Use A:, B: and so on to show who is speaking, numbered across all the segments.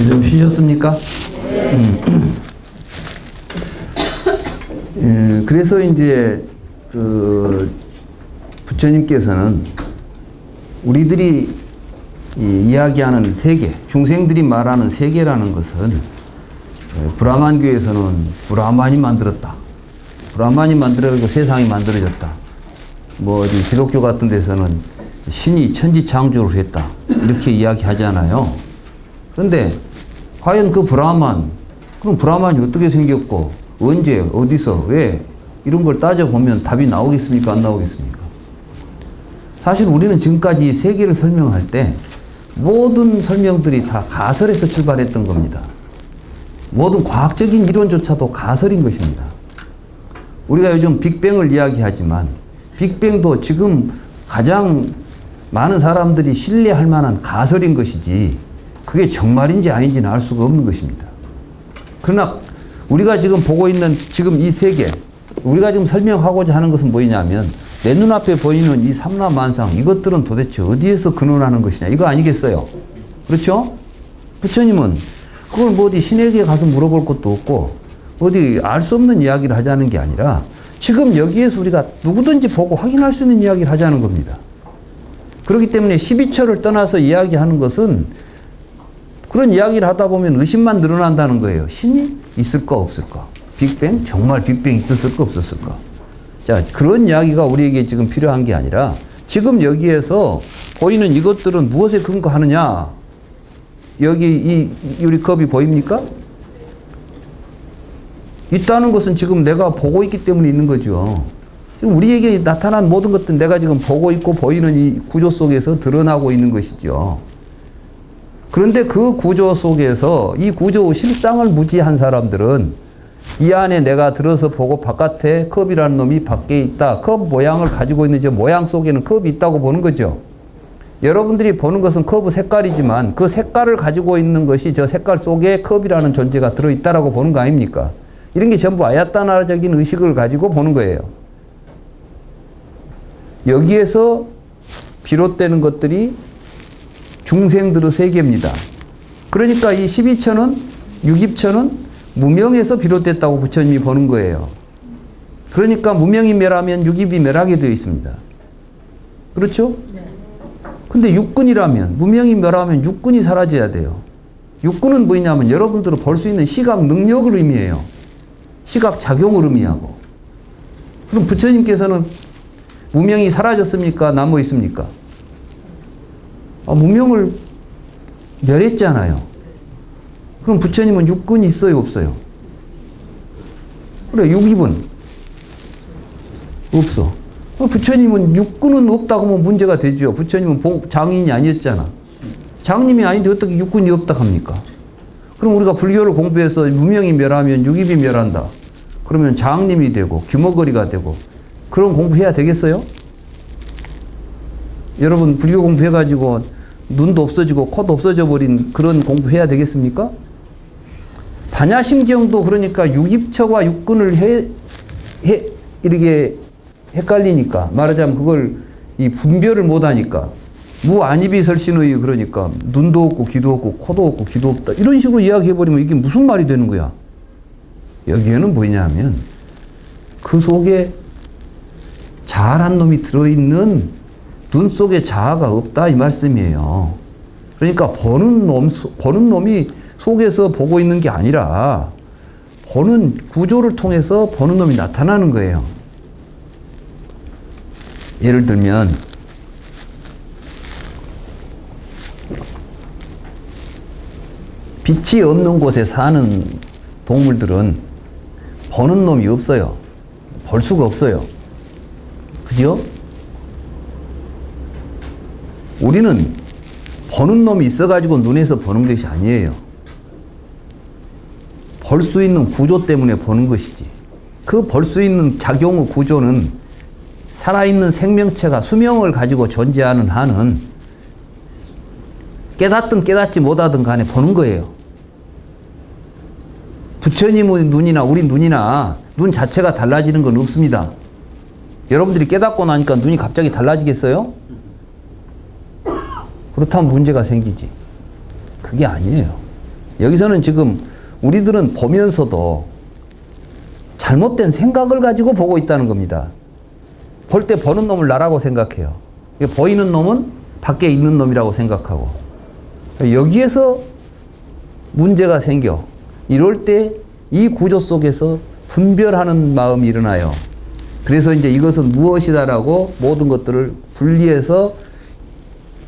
A: 좀 쉬셨습니까? 그래서 이제 부처님께서는 우리들이 이야기하는 세계, 중생들이 말하는 세계라는 것은 브라만교에서는 브라만이 만들었다. 브라만이 만들어가지고 세상이 만들어졌다. 뭐 어디 기독교 같은 데서는 신이 천지 창조를 했다. 이렇게 이야기하잖아요. 그런데 과연 그 브라만, 그럼 브라만이 어떻게 생겼고 언제 어디서 왜 이런 걸 따져보면 답이 나오겠습니까? 안 나오겠습니까? 사실 우리는 지금까지 이 세계를 설명할 때 모든 설명들이 다 가설에서 출발했던 겁니다. 모든 과학적인 이론조차도 가설인 것입니다. 우리가 요즘 빅뱅을 이야기하지만 빅뱅도 지금 가장 많은 사람들이 신뢰할 만한 가설인 것이지 그게 정말인지 아닌지는 알 수가 없는 것입니다. 그러나 우리가 지금 보고 있는 지금 이 세계, 우리가 지금 설명하고자 하는 것은 뭐냐면 내 눈앞에 보이는 이 삼라만상, 이것들은 도대체 어디에서 근원하는 것이냐, 이거 아니겠어요? 그렇죠? 부처님은 그걸 뭐 어디 신에게 가서 물어볼 것도 없고 어디 알 수 없는 이야기를 하자는 게 아니라 지금 여기에서 우리가 누구든지 보고 확인할 수 있는 이야기를 하자는 겁니다. 그렇기 때문에 12처를 떠나서 이야기하는 것은 그런 이야기를 하다 보면 의심만 늘어난다는 거예요. 신이 있을까 없을까? 빅뱅? 정말 빅뱅이 있었을까 없었을까? 자, 그런 이야기가 우리에게 지금 필요한 게 아니라 지금 여기에서 보이는 이것들은 무엇에 근거하느냐? 여기 이 유리컵이 보입니까? 있다는 것은 지금 내가 보고 있기 때문에 있는 거죠. 지금 우리에게 나타난 모든 것들은 내가 지금 보고 있고 보이는 이 구조 속에서 드러나고 있는 것이죠. 그런데 그 구조 속에서 이 구조 실상을 무지한 사람들은 이 안에 내가 들어서 보고 바깥에 컵이라는 놈이 밖에 있다. 컵 모양을 가지고 있는 저 모양 속에는 컵이 있다고 보는 거죠. 여러분들이 보는 것은 컵의 색깔이지만 그 색깔을 가지고 있는 것이 저 색깔 속에 컵이라는 존재가 들어있다라고 보는 거 아닙니까? 이런 게 전부 아야따나적인 의식을 가지고 보는 거예요. 여기에서 비롯되는 것들이 중생들의 세계입니다. 그러니까 이 12처는, 6입처는 무명에서 비롯됐다고 부처님이 보는 거예요. 그러니까 무명이 멸하면 6입이 멸하게 되어 있습니다. 그렇죠? 근데 육근이라면, 무명이 멸하면 육근이 사라져야 돼요. 육근은 뭐냐면 여러분들은 볼 수 있는 시각 능력을 의미해요. 시각 작용을 의미하고. 그럼 부처님께서는 무명이 사라졌습니까? 남아 있습니까? 무명을 멸했잖아요. 그럼 부처님은 육근이 있어요, 없어요? 그래, 육입은 없어. 부처님은 육근은 없다고 하면 문제가 되죠. 부처님은 장인이 아니었잖아. 장님이 아닌데 어떻게 육근이 없다 합니까? 그럼 우리가 불교를 공부해서 무명이 멸하면 육입이 멸한다. 그러면 장님이 되고 규모거리가 되고 그런 공부해야 되겠어요? 여러분 불교 공부해가지고 눈도 없어지고 코도 없어져 버린 그런 공부해야 되겠습니까? 반야심경도 그러니까 육입처와 육근을 이렇게 헷갈리니까 말하자면 그걸 이 분별을 못하니까 무안입이 설신의 그러니까 눈도 없고 귀도 없고 코도 없고 귀도 없다 이런 식으로 이야기해버리면 이게 무슨 말이 되는 거야? 여기에는 뭐냐면 그 속에 자아란 놈이 들어있는 눈 속에 자아가 없다 이 말씀이에요. 그러니까 보는 놈이 속에서 보고 있는 게 아니라 보는 구조를 통해서 보는 놈이 나타나는 거예요. 예를 들면 빛이 없는 곳에 사는 동물들은 보는 놈이 없어요. 볼 수가 없어요. 그죠? 우리는 보는 놈이 있어가지고 눈에서 보는 것이 아니에요. 볼 수 있는 구조 때문에 보는 것이지. 그 볼 수 있는 작용의 구조는 살아있는 생명체가 수명을 가지고 존재하는 한은 깨닫든 깨닫지 못하든 간에 보는 거예요. 부처님의 눈이나 우리 눈이나 눈 자체가 달라지는 건 없습니다. 여러분들이 깨닫고 나니까 눈이 갑자기 달라지겠어요? 그렇다면 문제가 생기지. 그게 아니에요. 여기서는 지금 우리들은 보면서도 잘못된 생각을 가지고 보고 있다는 겁니다. 볼 때 보는 놈을 나라고 생각해요. 보이는 놈은 밖에 있는 놈이라고 생각하고. 여기에서 문제가 생겨. 이럴 때 이 구조 속에서 분별하는 마음이 일어나요. 그래서 이제 이것은 무엇이다라고 모든 것들을 분리해서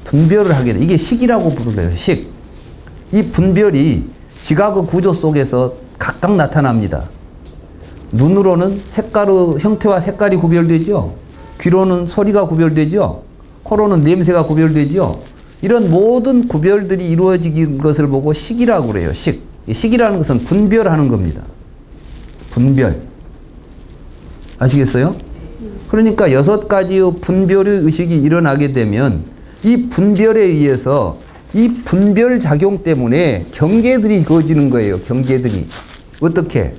A: 분별을 하게 돼. 이게 식이라고 부르래요. 식. 이 분별이 지각의 구조 속에서 각각 나타납니다. 눈으로는 형태와 색깔이 구별되죠. 귀로는 소리가 구별되죠. 코로는 냄새가 구별되죠. 이런 모든 구별들이 이루어진 것을 보고 식이라고 그래요. 식. 식이라는 것은 분별하는 겁니다. 분별. 아시겠어요? 그러니까 6가지의 분별의 의식이 일어나게 되면 이 분별에 의해서 이 분별 작용 때문에 경계들이 그어지는 거예요. 경계들이. 어떻게?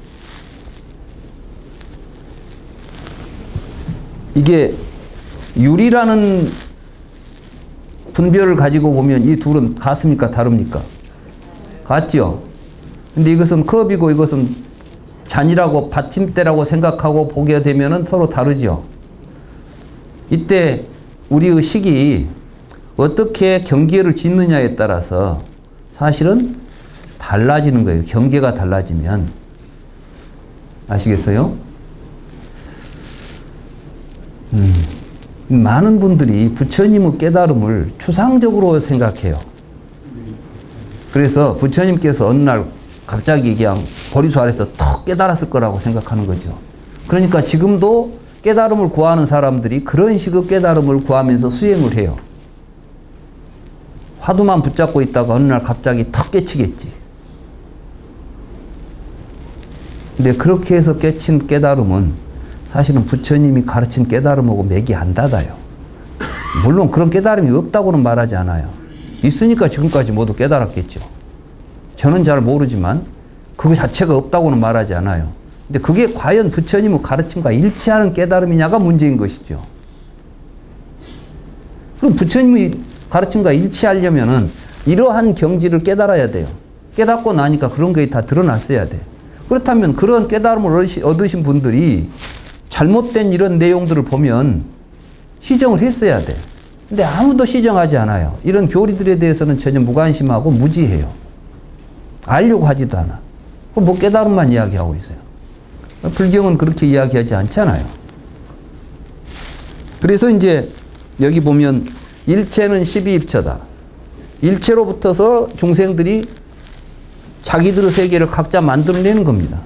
A: 이게 유리라는 분별을 가지고 보면 이 둘은 같습니까? 다릅니까? 같죠? 근데 이것은 컵이고 이것은 잔이라고 받침대라고 생각하고 보게 되면 서로 다르죠. 이때 우리의 식이 어떻게 경계를 짓느냐에 따라서 사실은 달라지는 거예요. 경계가 달라지면. 아시겠어요? 많은 분들이 부처님의 깨달음을 추상적으로 생각해요. 그래서 부처님께서 어느 날 갑자기 그냥 보리수 아래서 턱 깨달았을 거라고 생각하는 거죠. 그러니까 지금도 깨달음을 구하는 사람들이 그런 식의 깨달음을 구하면서 수행을 해요. 화두만 붙잡고 있다가 어느 날 갑자기 턱 깨치겠지. 근데 그렇게 해서 깨친 깨달음은 사실은 부처님이 가르친 깨달음하고 맥이 안 닿아요. 물론 그런 깨달음이 없다고는 말하지 않아요. 있으니까 지금까지 모두 깨달았겠죠. 저는 잘 모르지만 그거 자체가 없다고는 말하지 않아요. 근데 그게 과연 부처님의 가르침과 일치하는 깨달음이냐가 문제인 것이죠. 그럼 부처님의 가르침과 일치하려면은 이러한 경지를 깨달아야 돼요. 깨닫고 나니까 그런 게 다 드러났어야 돼. 그렇다면 그런 깨달음을 얻으신 분들이 잘못된 이런 내용들을 보면 시정을 했어야 돼. 근데 아무도 시정하지 않아요. 이런 교리들에 대해서는 전혀 무관심하고 무지해요. 알려고 하지도 않아. 뭐 깨달음만 이야기하고 있어요. 불경은 그렇게 이야기하지 않잖아요. 그래서 이제 여기 보면 일체는 12입처다. 일체로부터서 중생들이 자기들의 세계를 각자 만들어내는 겁니다.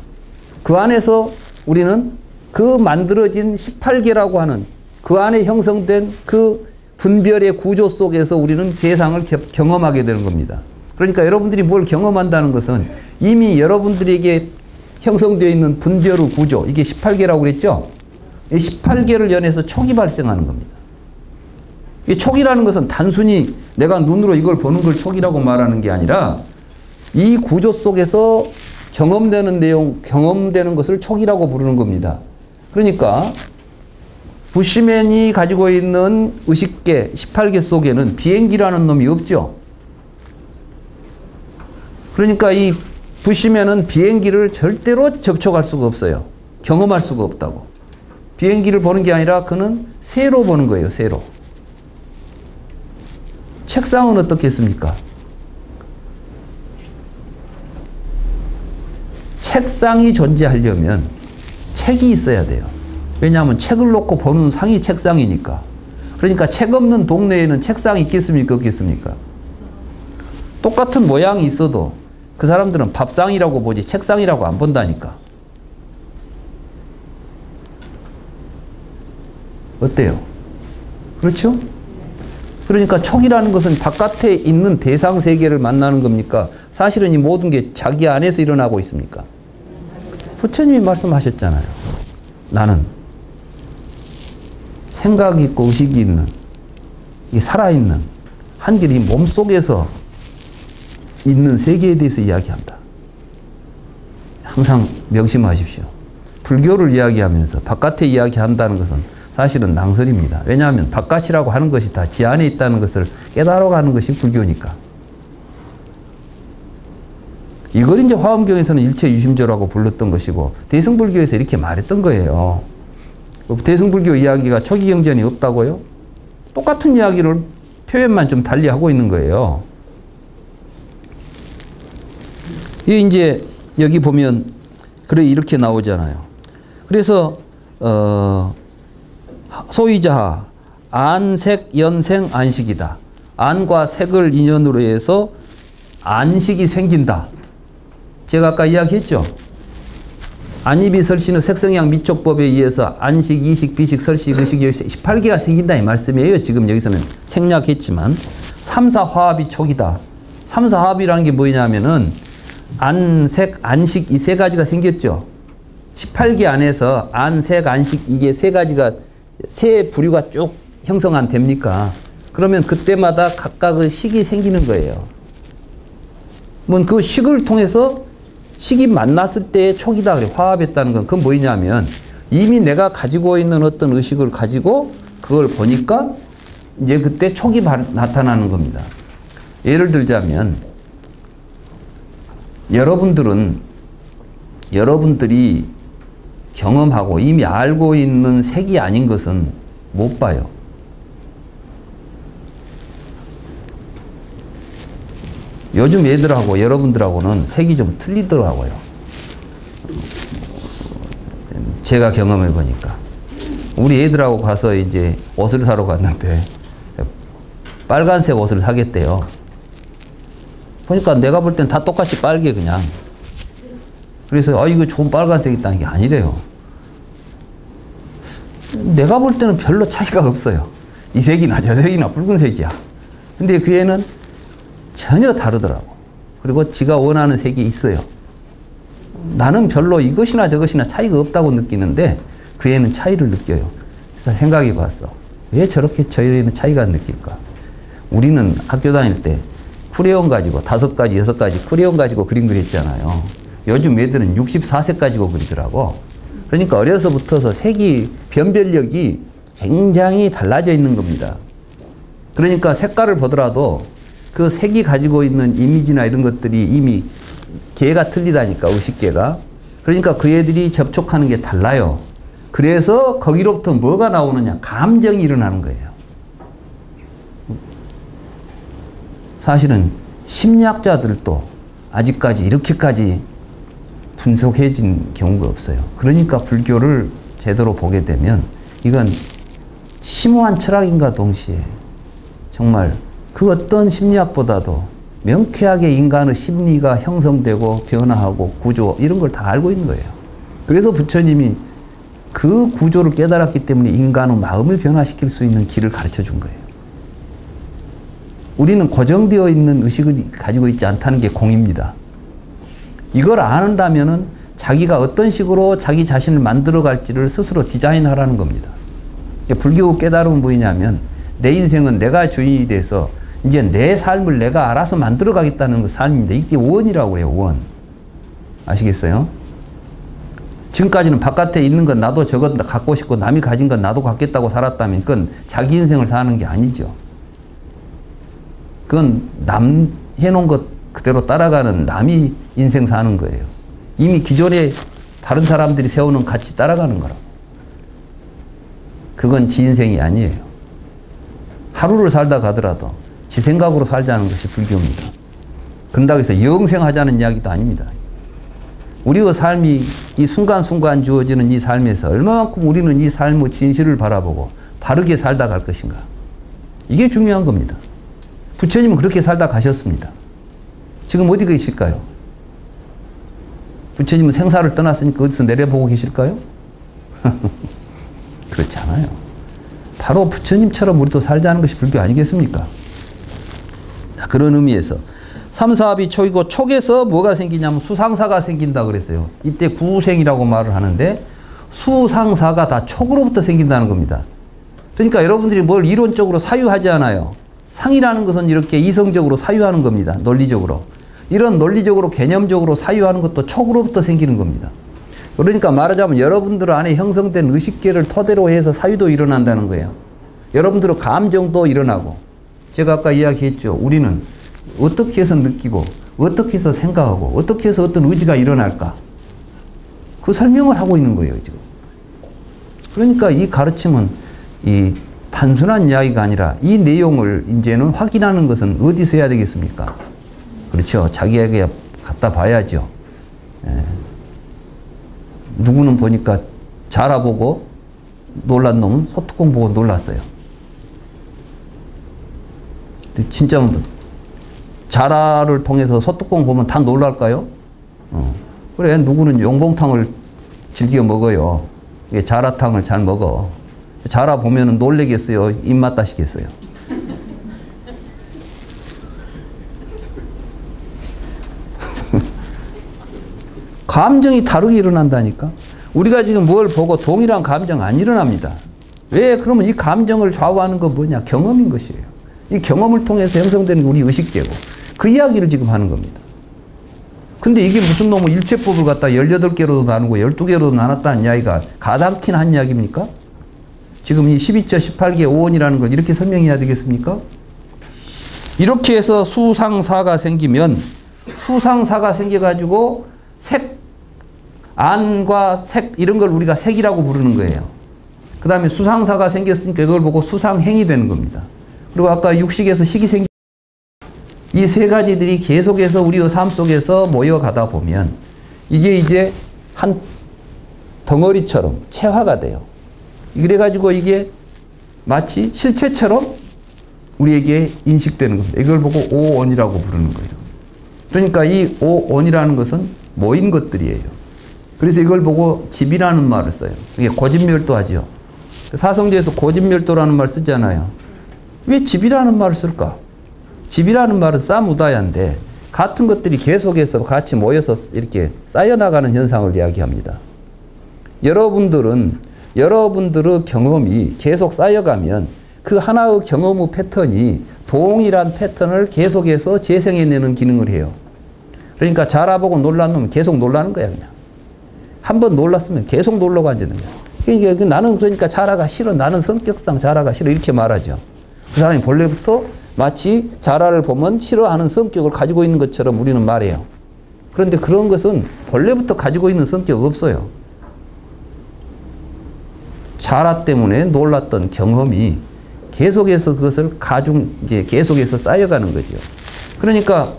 A: 그 안에서 우리는 그 만들어진 18개라고 하는 그 안에 형성된 그 분별의 구조 속에서 우리는 세상을 경험하게 되는 겁니다. 그러니까 여러분들이 뭘 경험한다는 것은 이미 여러분들에게 형성되어 있는 분별의 구조, 이게 18개라고 그랬죠? 이 18개를 연해서 촉이 발생하는 겁니다. 이 촉이라는 것은 단순히 내가 눈으로 이걸 보는 걸 촉이라고 말하는 게 아니라 이 구조 속에서 경험되는 내용, 경험되는 것을 촉이라고 부르는 겁니다. 그러니까 부시맨이 가지고 있는 의식계 18개 속에는 비행기라는 놈이 없죠. 그러니까 이 부시맨은 비행기를 절대로 접촉할 수가 없어요. 경험할 수가 없다고. 비행기를 보는 게 아니라 그는 새로 보는 거예요. 새로. 책상은 어떻겠습니까? 책상이 존재하려면 책이 있어야 돼요. 왜냐하면 책을 놓고 보는 상이 책상이니까. 그러니까 책 없는 동네에는 책상이 있겠습니까? 없겠습니까? 똑같은 모양이 있어도 그 사람들은 밥상이라고 보지 책상이라고 안 본다니까. 어때요? 그렇죠? 그러니까 촉이라는 것은 바깥에 있는 대상 세계를 만나는 겁니까? 사실은 이 모든 게 자기 안에서 일어나고 있습니까? 부처님이 말씀하셨잖아요. 나는 생각이 있고 의식이 있는, 이 살아있는 한결이 몸속에서 있는 세계에 대해서 이야기한다. 항상 명심하십시오. 불교를 이야기하면서 바깥에 이야기한다는 것은 사실은 낭설입니다. 왜냐하면 바깥이라고 하는 것이 다 지 안에 있다는 것을 깨달아가는 것이 불교니까. 이걸 이제 화엄경에서는 일체유심조라고 불렀던 것이고 대승불교에서 이렇게 말했던 거예요. 대승불교 이야기가 초기경전이 없다고요? 똑같은 이야기를 표현만 좀 달리 하고 있는 거예요. 이 이제 여기 보면 그래 이렇게 나오잖아요. 그래서 소위자하 안색 연생 안식이다. 안과 색을 인연으로 해서 안식이 생긴다. 제가 아까 이야기했죠. 안입이 설신의 색성양 미촉법에 의해서 안식, 이식, 비식, 설식, 의식, 18개가 생긴다 이 말씀이에요. 지금 여기서는 생략했지만 3사화합이 촉이다. 3사화합이라는 게 뭐냐면은 안, 색, 안식 이 세 가지가 생겼죠. 18개 안에서 안, 색, 안식 이게 세 가지가 세 부류가 쭉 형성안 됩니까? 그러면 그때마다 각각의 식이 생기는 거예요. 그 식을 통해서 식이 만났을 때의 촉이다. 그래. 화합했다는 건 그건 뭐냐면 이미 내가 가지고 있는 어떤 의식을 가지고 그걸 보니까 이제 그때 촉이 나타나는 겁니다. 예를 들자면 여러분들이 경험하고 이미 알고 있는 색이 아닌 것은 못 봐요. 요즘 애들하고 여러분들하고는 색이 좀 틀리더라고요. 제가 경험해 보니까. 우리 애들하고 가서 이제 옷을 사러 갔는데 빨간색 옷을 사겠대요. 보니까 내가 볼 땐 다 똑같이 빨개 그냥. 그래서 이거 좋은 빨간색이 있다는 게 아니래요. 내가 볼 때는 별로 차이가 없어요. 이 색이나 저 색이나 붉은색이야. 근데 그 애는 전혀 다르더라고. 그리고 지가 원하는 색이 있어요. 나는 별로 이것이나 저것이나 차이가 없다고 느끼는데 그 애는 차이를 느껴요. 그래서 생각해 봤어. 왜 저렇게 저 애는 차이가 안 느낄까? 우리는 학교 다닐 때 크레용 가지고 5가지, 6가지 크레용 가지고 그림 그렸잖아요. 요즘 애들은 64색 가지고 그리더라고. 그러니까 어려서부터서 색이, 변별력이 굉장히 달라져 있는 겁니다. 그러니까 색깔을 보더라도 그 색이 가지고 있는 이미지나 이런 것들이 이미 개가 틀리다니까, 의식계가. 그러니까 그 애들이 접촉하는 게 달라요. 그래서 거기로부터 뭐가 나오느냐? 감정이 일어나는 거예요. 사실은 심리학자들도 아직까지 이렇게까지 분석해진 경우가 없어요. 그러니까 불교를 제대로 보게 되면 이건 심오한 철학인가 동시에 정말 그 어떤 심리학보다도 명쾌하게 인간의 심리가 형성되고 변화하고 구조 이런 걸 다 알고 있는 거예요. 그래서 부처님이 그 구조를 깨달았기 때문에 인간의 마음을 변화시킬 수 있는 길을 가르쳐 준 거예요. 우리는 고정되어 있는 의식을 가지고 있지 않다는 게 공입니다. 이걸 안다면은 자기가 어떤 식으로 자기 자신을 만들어 갈지를 스스로 디자인하라는 겁니다. 불교 깨달음은 뭐냐면 내 인생은 내가 주인이 돼서 이제 내 삶을 내가 알아서 만들어 가겠다는 그 삶입니다. 이게 원이라고 해요, 원. 아시겠어요? 지금까지는 바깥에 있는 건 나도 저것 갖고 싶고 남이 가진 건 나도 갖겠다고 살았다면 그건 자기 인생을 사는 게 아니죠. 그건 남 해놓은 것 그대로 따라가는 남이 인생 사는 거예요. 이미 기존에 다른 사람들이 세우는 가치 따라가는 거라고. 그건 지 인생이 아니에요. 하루를 살다 가더라도 지 생각으로 살자는 것이 불교입니다. 그런다고 해서 영생하자는 이야기도 아닙니다. 우리의 삶이 이 순간순간 주어지는 이 삶에서 얼마만큼 우리는 이 삶의 진실을 바라보고 바르게 살다 갈 것인가. 이게 중요한 겁니다. 부처님은 그렇게 살다 가셨습니다. 지금 어디 계실까요? 부처님은 생사를 떠났으니까 어디서 내려보고 계실까요? 그렇지 않아요. 바로 부처님처럼 우리도 살자는 것이 불교 아니겠습니까? 그런 의미에서 삼사합이 촉이고 촉에서 뭐가 생기냐면 수상사가 생긴다 그랬어요. 이때 구생이라고 말을 하는데 수상사가 다 촉으로부터 생긴다는 겁니다. 그러니까 여러분들이 뭘 이론적으로 사유하지 않아요. 상이라는 것은 이렇게 이성적으로 사유하는 겁니다. 논리적으로. 이런 논리적으로 개념적으로 사유하는 것도 촉으로부터 생기는 겁니다. 그러니까 말하자면 여러분들 안에 형성된 의식계를 토대로 해서 사유도 일어난다는 거예요. 여러분들의 감정도 일어나고 제가 아까 이야기했죠. 우리는 어떻게 해서 느끼고 어떻게 해서 생각하고 어떻게 해서 어떤 의지가 일어날까? 그 설명을 하고 있는 거예요, 지금. 그러니까 이 가르침은 이 단순한 이야기가 아니라 이 내용을 이제는 확인하는 것은 어디서 해야 되겠습니까? 그렇죠. 자기에게 갖다 봐야죠. 예. 누구는 보니까 자라 보고 놀란 놈은 소뚜껑 보고 놀랐어요. 진짜 자라를 통해서 소뚜껑 보면 다 놀랄까요? 그래, 누구는 용봉탕을 즐겨 먹어요. 이게 자라탕을 잘 먹어. 자라 보면은 놀래겠어요? 입맛 다시겠어요? 감정이 다르게 일어난다니까. 우리가 지금 뭘 보고 동일한 감정 안 일어납니다. 왜? 그러면 이 감정을 좌우하는 건 뭐냐? 경험인 것이에요. 이 경험을 통해서 형성되는 우리 의식계고 그 이야기를 지금 하는 겁니다. 근데 이게 무슨 놈의 일체법을 갖다 18개로도 나누고 12개로도 나눴다는 이야기가 가당키나 한 이야기입니까? 지금 이 12자 18개 5원이라는 걸 이렇게 설명해야 되겠습니까? 이렇게 해서 수상사가 생기면 수상사가 생겨가지고 색, 안과 색 이런 걸 우리가 색이라고 부르는 거예요. 그 다음에 수상사가 생겼으니까 이걸 보고 수상행이 되는 겁니다. 그리고 아까 육식에서 식이 생기 이 세 가지들이 계속해서 우리의 삶 속에서 모여가다 보면 이게 이제 한 덩어리처럼 체화가 돼요. 그래가지고 이게 마치 실체처럼 우리에게 인식되는 겁니다. 이걸 보고 오원이라고 부르는 거예요. 그러니까 이 오원이라는 것은 모인 것들이에요. 그래서 이걸 보고 집이라는 말을 써요. 이게 고집멸도하죠. 사성제에서 고집멸도라는 말 쓰잖아요. 왜 집이라는 말을 쓸까? 집이라는 말은 싸무다야인데 같은 것들이 계속해서 같이 모여서 이렇게 쌓여나가는 현상을 이야기합니다. 여러분들의 경험이 계속 쌓여가면 그 하나의 경험의 패턴이 동일한 패턴을 계속해서 재생해내는 기능을 해요. 그러니까 자라보고 놀란 놈은 계속 놀라는 거야, 그냥. 한번 놀랐으면 계속 놀러가 앉는 거야. 그러니까 나는 그러니까 자라가 싫어. 나는 성격상 자라가 싫어. 이렇게 말하죠. 그 사람이 본래부터 마치 자라를 보면 싫어하는 성격을 가지고 있는 것처럼 우리는 말해요. 그런데 그런 것은 본래부터 가지고 있는 성격 없어요. 자라 때문에 놀랐던 경험이 계속해서 그것을 이제 계속해서 쌓여가는 거죠. 그러니까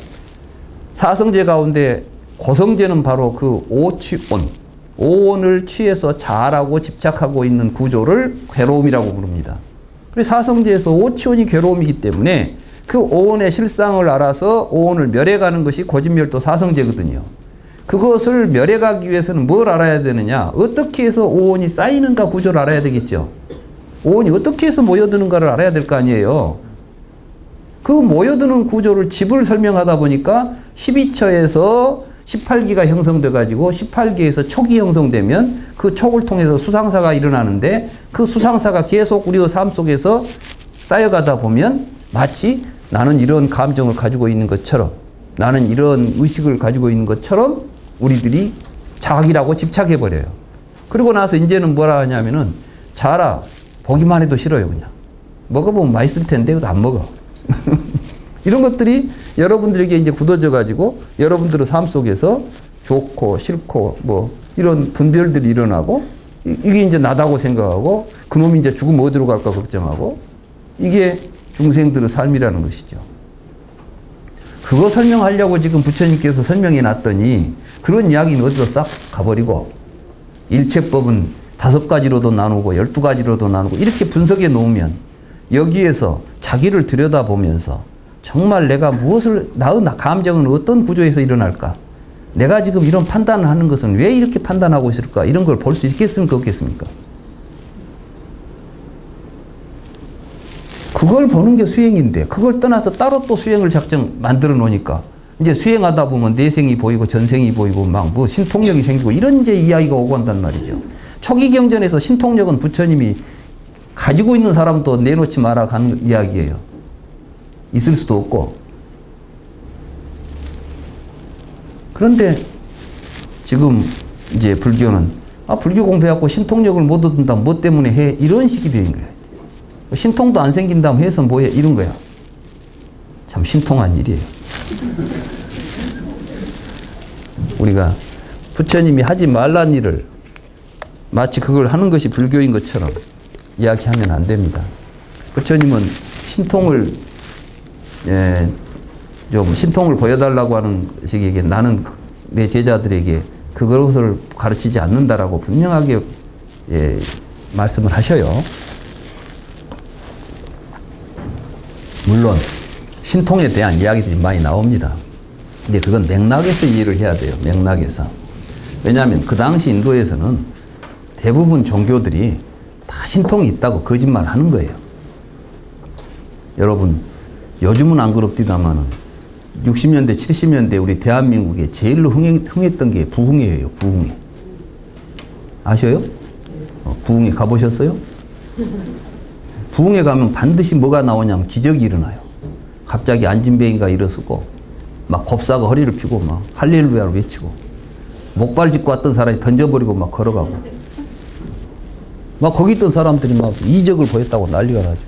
A: 사성제 가운데 고성제는 바로 그 오원을 취해서 자라고 집착하고 있는 구조를 괴로움이라고 부릅니다. 그래서 사성제에서 오치원이 괴로움이기 때문에 그 오원의 실상을 알아서 오원을 멸해가는 것이 고집멸도 사성제거든요. 그것을 멸해가기 위해서는 뭘 알아야 되느냐? 어떻게 해서 오원이 쌓이는가 구조를 알아야 되겠죠. 오원이 어떻게 해서 모여드는가를 알아야 될 거 아니에요. 그 모여드는 구조를 집을 설명하다 보니까 12처에서 18기가 형성돼 가지고 18기에서 촉이 형성되면 그 촉을 통해서 수상사가 일어나는데 그 수상사가 계속 우리의 삶 속에서 쌓여가다 보면 마치 나는 이런 감정을 가지고 있는 것처럼 나는 이런 의식을 가지고 있는 것처럼 우리들이 자기라고 집착해버려요. 그리고 나서 이제는 뭐라 하냐면은 자라 보기만 해도 싫어요. 그냥 먹어보면 맛있을 텐데 그것도 안 먹어. 이런 것들이 여러분들에게 이제 굳어져 가지고 여러분들의 삶 속에서 좋고 싫고 뭐 이런 분별들이 일어나고 이게 이제 나다고 생각하고 그놈이 이제 죽으면 어디로 갈까 걱정하고 이게 중생들의 삶이라는 것이죠. 그거 설명하려고 지금 부처님께서 설명해 놨더니 그런 이야기는 어디로 싹 가버리고 일체법은 5가지로도 나누고 12가지로도 나누고 이렇게 분석해 놓으면 여기에서 자기를 들여다보면서 정말 내가 무엇을 나의 감정은 어떤 구조에서 일어날까? 내가 지금 이런 판단을 하는 것은 왜 이렇게 판단하고 있을까? 이런 걸 볼 수 있겠습니까? 없겠습니까? 그걸 보는 게 수행인데 그걸 떠나서 따로 또 수행을 만들어 놓으니까 이제 수행하다 보면 내생이 보이고 전생이 보이고 막 뭐 신통력이 생기고 이런 이제 이야기가 오고 한단 말이죠. 초기 경전에서 신통력은 부처님이 가지고 있는 사람도 내놓지 마라 하는 이야기예요. 있을 수도 없고. 그런데 지금 이제 불교는 불교 공부해갖고 신통력을 못 얻는다 뭐 때문에 해 이런 식이 되는 거야. 신통도 안 생긴다면 해서 뭐해 이런 거야. 참 신통한 일이에요. 우리가 부처님이 하지 말란 일을 마치 그걸 하는 것이 불교인 것처럼 이야기하면 안 됩니다. 부처님은 신통을 좀 신통을 보여달라고 하는 식에게 나는 내 제자들에게 그것을 가르치지 않는다라고 분명하게 말씀을 하셔요. 물론 신통에 대한 이야기들이 많이 나옵니다. 근데 그건 맥락에서 이해를 해야 돼요. 맥락에서. 왜냐하면 그 당시 인도에서는 대부분 종교들이 다 신통이 있다고 거짓말 하는 거예요. 여러분 요즘은 안 그렇디다마는 60년대 70년대 우리 대한민국에 제일로 흥했던 게 부흥회예요. 부흥회. 아셔요? 부흥회 가보셨어요? 부흥회 가면 반드시 뭐가 나오냐면 기적이 일어나요. 갑자기 안진뱅이가 일어서고 막 곱사가 허리를 펴고 막 할렐루야를 외치고 목발 짚고 왔던 사람이 던져버리고 막 걸어가고 막 거기 있던 사람들이 막 이적을 보였다고 난리가 나죠.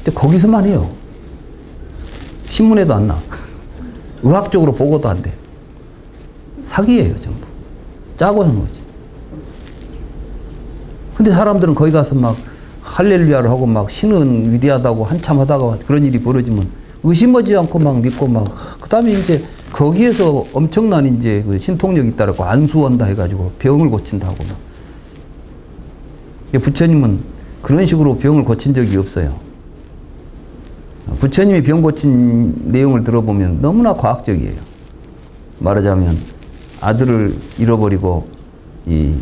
A: 근데 거기서만 해요. 신문에도 안 나. 의학적으로 보고도 안 돼. 사기예요, 전부. 짜고 한 거지. 근데 사람들은 거기 가서 막 할렐루야를 하고 막 신은 위대하다고 한참 하다가 그런 일이 벌어지면 의심하지 않고 막 믿고 막, 그 다음에 이제 거기에서 엄청난 이제 그 신통력이 있다라고 안수한다 해가지고 병을 고친다고 막. 부처님은 그런 식으로 병을 고친 적이 없어요. 부처님이 병 고친 내용을 들어보면 너무나 과학적이에요. 말하자면 아들을 잃어버리고 이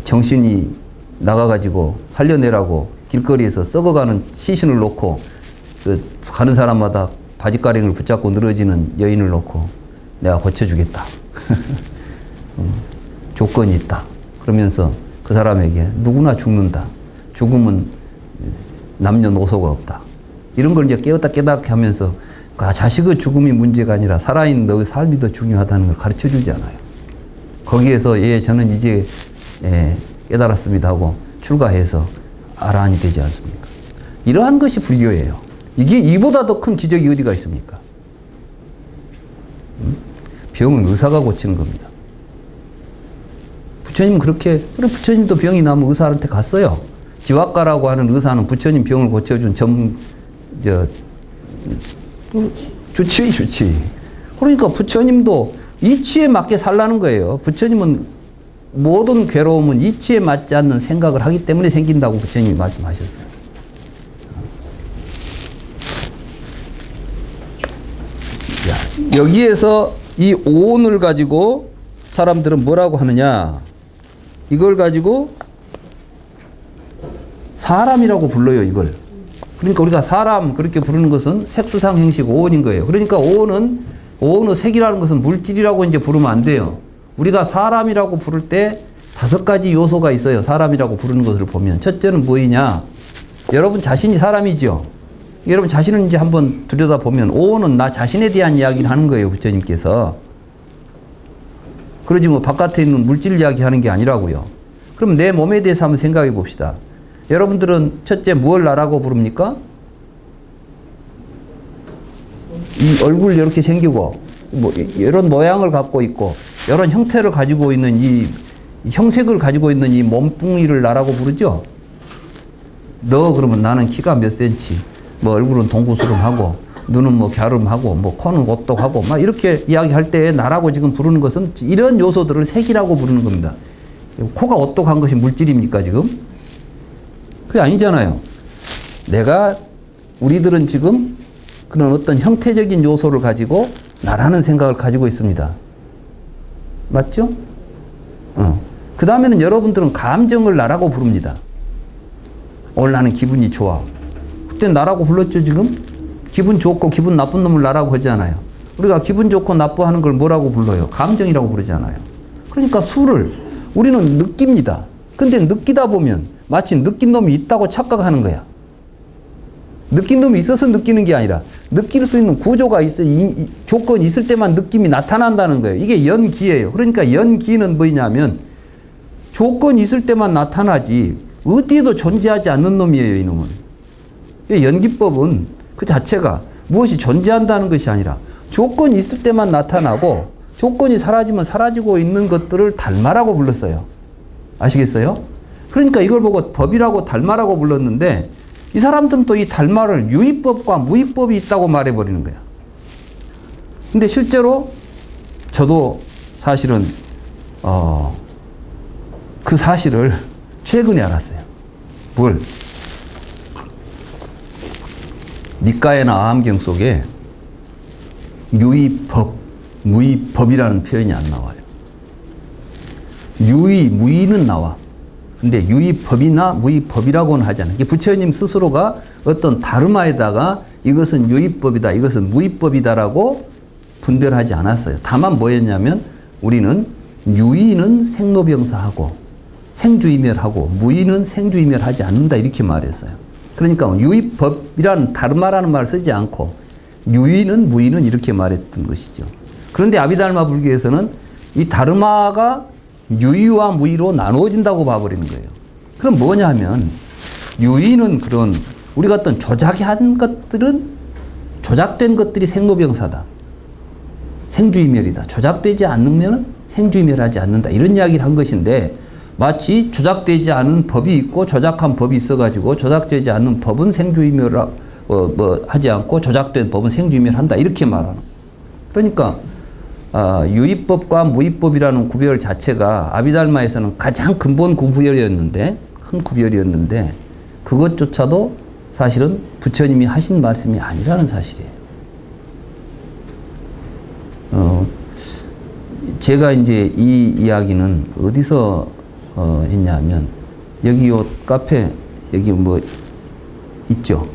A: 정신이 나가가지고 살려내라고 길거리에서 썩어가는 시신을 놓고 그 가는 사람마다 바지가랑이를 붙잡고 늘어지는 여인을 놓고 내가 고쳐주겠다. 조건이 있다. 그러면서 그 사람에게 누구나 죽는다. 죽음은 남녀노소가 없다. 이런 걸 이제 깨웠다 깨닫게 하면서 자식의 죽음이 문제가 아니라 살아있는 너의 삶이 더 중요하다는 걸 가르쳐 주지 않아요. 거기에서 저는 이제 깨달았습니다 하고 출가해서 아라한이 되지 않습니까? 이러한 것이 불교예요. 이게 이보다 더 큰 기적이 어디가 있습니까? 병은 의사가 고치는 겁니다. 부처님은 그렇게, 그래 부처님도 병이 나면 의사한테 갔어요. 지와과라고 하는 의사는 부처님 병을 고쳐준 주치. 그러니까 부처님도 이치에 맞게 살라는 거예요. 부처님은 모든 괴로움은 이치에 맞지 않는 생각을 하기 때문에 생긴다고 부처님이 말씀하셨어요. 여기에서 이 오온을 가지고 사람들은 뭐라고 하느냐, 이걸 가지고 사람이라고 불러요. 이걸. 그러니까 우리가 사람 그렇게 부르는 것은 색수상 행식 오온인 거예요. 그러니까 오온의 색이라는 것은 물질이라고 이제 부르면 안 돼요. 우리가 사람이라고 부를 때 5가지 요소가 있어요. 사람이라고 부르는 것을 보면. 첫째는 뭐이냐? 여러분 자신이 사람이죠. 여러분 자신을 이제 한번 들여다보면 오온은 나 자신에 대한 이야기를 하는 거예요. 부처님께서. 그러지 뭐 바깥에 있는 물질 이야기 하는 게 아니라고요. 그럼 내 몸에 대해서 한번 생각해 봅시다. 여러분들은 첫째 무엇을 나라고 부릅니까? 이 얼굴 이렇게 생기고 뭐 이런 모양을 갖고 있고 이런 형태를 가지고 있는 이 형색을 가지고 있는 이 몸뚱이를 나라고 부르죠. 너 그러면 나는 키가 몇 센치, 뭐 얼굴은 동구스름하고 눈은 뭐 갸름하고 뭐 코는 오똑하고 막 이렇게 이야기할 때 나라고 지금 부르는 것은 이런 요소들을 색이라고 부르는 겁니다. 코가 오똑한 것이 물질입니까 지금? 그게 아니잖아요. 우리들은 지금 그런 어떤 형태적인 요소를 가지고 나라는 생각을 가지고 있습니다. 맞죠? 그 다음에는 여러분들은 감정을 나라고 부릅니다. 오늘 나는 기분이 좋아. 그때 나라고 불렀죠 지금? 기분 좋고 기분 나쁜 놈을 나라고 하잖아요. 우리가 기분 좋고 나쁘하는 걸 뭐라고 불러요? 감정이라고 부르잖아요. 그러니까 술을 우리는 느낍니다. 근데 느끼다 보면 마치 느낀 놈이 있다고 착각하는 거야. 느낀 놈이 있어서 느끼는 게 아니라 느낄 수 있는 구조가 조건이 있을 때만 느낌이 나타난다는 거예요. 이게 연기예요. 그러니까 연기는 뭐냐면 조건이 있을 때만 나타나지 어디에도 존재하지 않는 놈이에요. 이놈은. 연기법은 그 자체가 무엇이 존재한다는 것이 아니라 조건이 있을 때만 나타나고 조건이 사라지면 사라지고 있는 것들을 달마라고 불렀어요. 아시겠어요? 그러니까 이걸 보고 법이라고 달마라고 불렀는데 이 사람들은 또 이 달마를 유의법과 무의법이 있다고 말해버리는 거야. 근데 실제로 저도 사실은 그 사실을 최근에 알았어요. 뭘? 미가에나 아함경 속에 유의법, 무의법이라는 표현이 안 나와요. 유의, 무의는 나와. 근데 유의법이나 무의법이라고는 하지 않아요. 부처님 스스로가 어떤 다르마에다가 이것은 유의법이다, 이것은 무의법이다라고 분별하지 않았어요. 다만 뭐였냐면 우리는 유의는 생로병사하고 생주이멸하고 무의는 생주이멸하지 않는다 이렇게 말했어요. 그러니까 유의법이라는 다르마라는 말을 쓰지 않고 유의는 무의는 이렇게 말했던 것이죠. 그런데 아비달마 불교에서는 이 다르마가 유의와 무의로 나누어진다고 봐버리는 거예요. 그럼 뭐냐 하면 유의는 그런 우리가 어떤 조작한 것들은 조작된 것들이 생로병사다. 생주이멸이다. 조작되지 않으면 생주이멸하지 않는다. 이런 이야기를 한 것인데 마치 조작되지 않은 법이 있고 조작한 법이 있어가지고 조작되지 않는 법은 생주이멸 하지 않고 조작된 법은 생주이멸한다. 이렇게 말하는. 그러니까 유의법과 무의법이라는 구별 자체가 아비달마에서는 가장 근본 구별이었는데 큰 구별이었는데 그것조차도 사실은 부처님이 하신 말씀이 아니라는 사실이에요. 제가 이제 이 이야기는 어디서 했냐면 여기 요 카페 여기 뭐 있죠.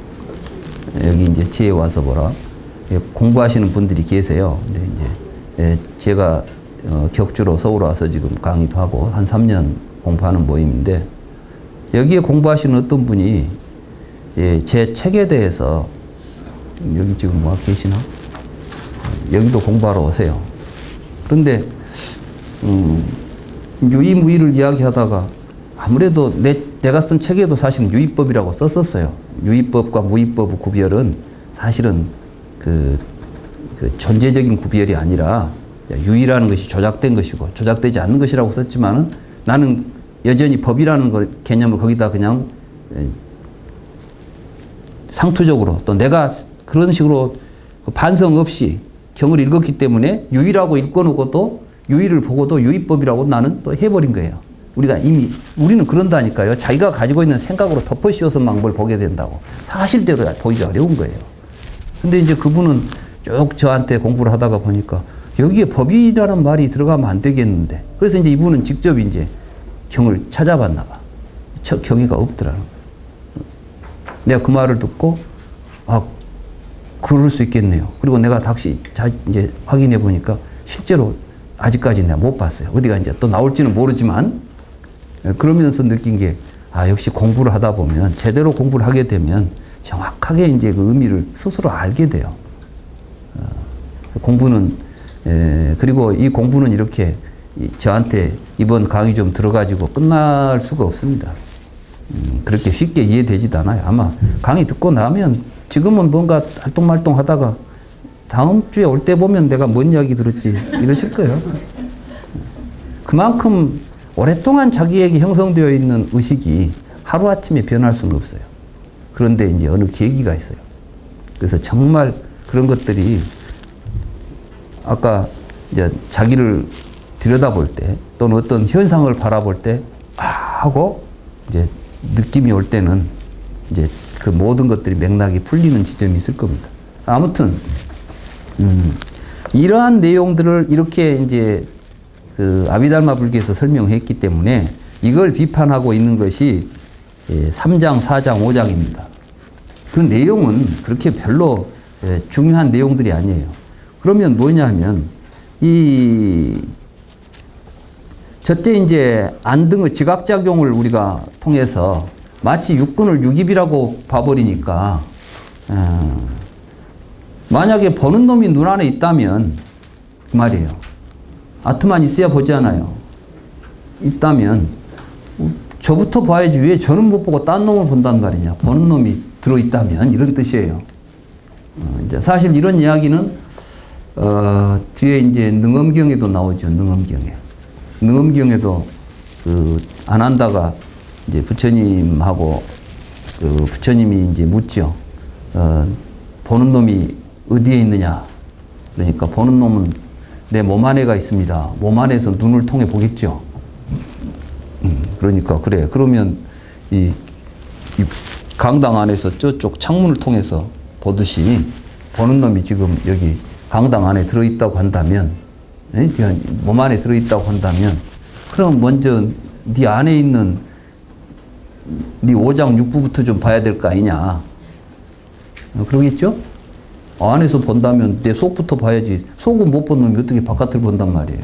A: 여기 이제 지에 와서 보라. 공부하시는 분들이 계세요. 근데 이제 제가 격주로 서울 와서 지금 강의도 하고 한 3년 공부하는 모임인데 여기에 공부하시는 어떤 분이 제 책에 대해서 여기 지금 뭐 계시나? 여기도 공부하러 오세요. 그런데 유의무의를 이야기하다가 아무래도 내가 쓴 책에도 사실은 유의법이라고 썼었어요. 유의법과 무의법의 구별은 사실은 그 존재적인 구별이 아니라 유의라는 것이 조작된 것이고 조작되지 않는 것이라고 썼지만은 나는 여전히 법이라는 개념을 거기다 그냥 상투적으로 또 내가 그런 식으로 반성 없이 경을 읽었기 때문에 유의라고 읽어놓고도 유의를 보고도 유의법이라고 나는 또 해버린 거예요. 우리는 그런다니까요. 자기가 가지고 있는 생각으로 덮어씌워서만 뭘 보게 된다고. 사실대로 보기 어려운 거예요. 근데 이제 그분은 쭉 저한테 공부를 하다가 보니까 여기에 법이라는 말이 들어가면 안 되겠는데. 그래서 이제 이분은 직접 이제 경을 찾아봤나 봐. 경의가 없더라는 거예요. 내가 그 말을 듣고, 그럴 수 있겠네요. 그리고 내가 다시 이제 확인해 보니까 실제로 아직까지 내가 못 봤어요. 어디가 이제 또 나올지는 모르지만, 그러면서 느낀 게, 역시 공부를 하다 보면, 제대로 공부를 하게 되면 정확하게 이제 그 의미를 스스로 알게 돼요. 공부는, 그리고 이 공부는 이렇게 저한테 이번 강의 좀 들어가지고 끝날 수가 없습니다. 그렇게 쉽게 이해되지도 않아요. 아마 강의 듣고 나면 지금은 뭔가 알똥말똥 하다가 다음 주에 올 때 보면 내가 뭔 이야기 들었지 이러실 거예요. 그만큼 오랫동안 자기에게 형성되어 있는 의식이 하루아침에 변할 수는 없어요. 그런데 이제 어느 계기가 있어요. 그래서 정말 그런 것들이 아까 이제 자기를 들여다볼 때 또는 어떤 현상을 바라볼 때 하고 이제 느낌이 올 때는 이제 그 모든 것들이 맥락이 풀리는 지점이 있을 겁니다. 아무튼 이러한 내용들을 이렇게 이제 그 아비달마 불교에서 설명했기 때문에 이걸 비판하고 있는 것이 3장, 4장, 5장입니다. 그 내용은 그렇게 별로 중요한 내용들이 아니에요. 그러면 뭐냐 하면 저때 이제 안등의 지각작용을 우리가 통해서 마치 육근을 육입이라고 봐버리니까 만약에 보는 놈이 눈 안에 있다면 그 말이에요. 아트만 있어야 보잖아요. 있다면 저부터 봐야지 왜 저는 못 보고 딴 놈을 본단 말이냐. 보는 놈이 들어있다면 이런 뜻이에요. 이제 사실 이런 이야기는 뒤에 이제 능엄경에도 나오죠. 능엄경에. 능엄경에도 안 한다가 이제 부처님하고 부처님이 이제 묻죠. 보는 놈이 어디에 있느냐? 그러니까 보는 놈은 내 몸 안에가 있습니다. 몸 안에서 눈을 통해 보겠죠. 그러니까 그래. 그러면 이 강당 안에서 저쪽 창문을 통해서 보듯이 보는 놈이 지금 여기 강당 안에 들어있다고 한다면, 몸 안에 들어있다고 한다면, 그럼 먼저 네 안에 있는 네 오장 육부부터 좀 봐야 될 거 아니냐. 그러겠죠? 안에서 본다면 내 속부터 봐야지. 속은 못 본 놈이 어떻게 바깥을 본단 말이에요.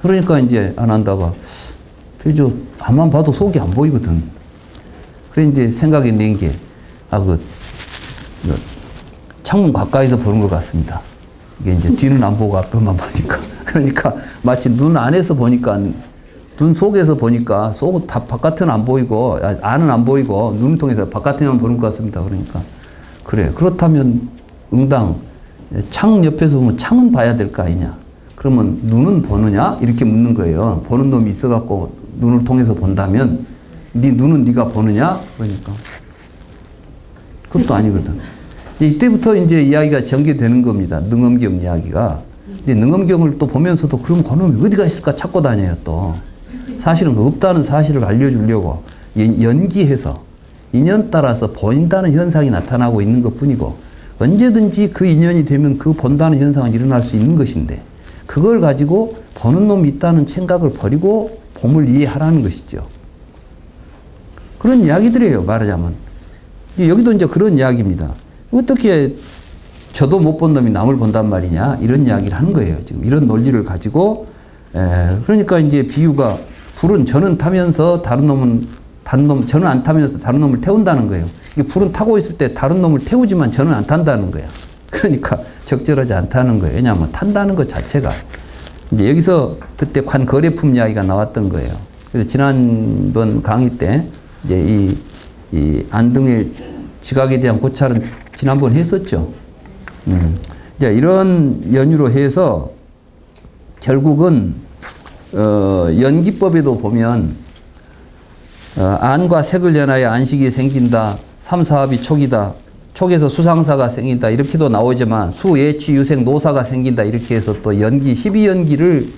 A: 그러니까 이제 안 한다가, 그죠? 앞만 봐도 속이 안 보이거든. 그래 이제 생각이 낸 게, 창문 가까이서 보는 것 같습니다. 이게 이제 뒤는 안 보고 앞에만 보니까. 그러니까 마치 눈 안에서 보니까, 눈 속에서 보니까 속은 다 바깥은 안 보이고, 안은 안 보이고, 눈을 통해서 바깥에만 보는 것 같습니다. 그러니까. 그래. 그렇다면 응당, 창 옆에서 보면 창은 봐야 될 거 아니냐. 그러면 눈은 보느냐? 이렇게 묻는 거예요. 보는 놈이 있어갖고 눈을 통해서 본다면, 네 눈은 네가 보느냐? 그러니까. 그것도 아니거든. 이때부터 이제 이야기가 전개되는 겁니다. 능엄경 이야기가. 근데 능엄경을 또 보면서도 그럼 그놈이 어디가 있을까 찾고 다녀요, 또. 사실은 없다는 사실을 알려주려고 연기해서 인연 따라서 보인다는 현상이 나타나고 있는 것 뿐이고, 언제든지 그 인연이 되면 그 본다는 현상은 일어날 수 있는 것인데, 그걸 가지고 보는 놈이 있다는 생각을 버리고 봄을 이해하라는 것이죠. 그런 이야기들이에요, 말하자면. 여기도 이제 그런 이야기입니다. 어떻게 저도 못 본 놈이 남을 본단 말이냐, 이런 이야기를 하는 거예요. 지금 이런 논리를 가지고. 그러니까 이제 비유가, 불은 저는 타면서 저는 안 타면서 다른 놈을 태운다는 거예요. 이게 불은 타고 있을 때 다른 놈을 태우지만 저는 안 탄다는 거예요. 그러니까 적절하지 않다는 거예요. 왜냐하면 탄다는 것 자체가. 이제 여기서 그때 관거래품 이야기가 나왔던 거예요. 그래서 지난번 강의 때 이제 이 안등의 지각에 대한 고찰은 지난번 했었죠. 이제 이런 연유로 해서 결국은 연기법에도 보면 안과 색을 연하여 안식이 생긴다. 삼사합이 촉이다. 촉에서 수상사가 생긴다. 이렇게도 나오지만 수예취 유생 노사가 생긴다. 이렇게 해서 또 연기 12연기를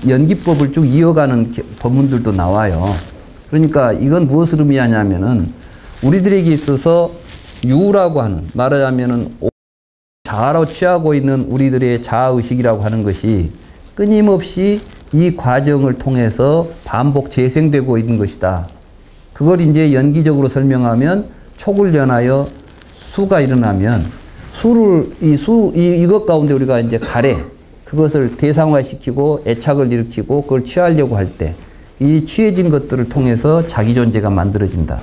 A: 연기법을 쭉 이어가는 법문들도 나와요. 그러니까 이건 무엇을 의미하냐면은 우리들에게 있어서 유라고 하는, 말하자면은 자아로 취하고 있는 우리들의 자아의식이라고 하는 것이 끊임없이 이 과정을 통해서 반복 재생되고 있는 것이다. 그걸 이제 연기적으로 설명하면 촉을 연하여 수가 일어나면 이것 가운데 우리가 이제 가래, 그것을 대상화시키고 애착을 일으키고 그걸 취하려고 할 때 이 취해진 것들을 통해서 자기 존재가 만들어진다.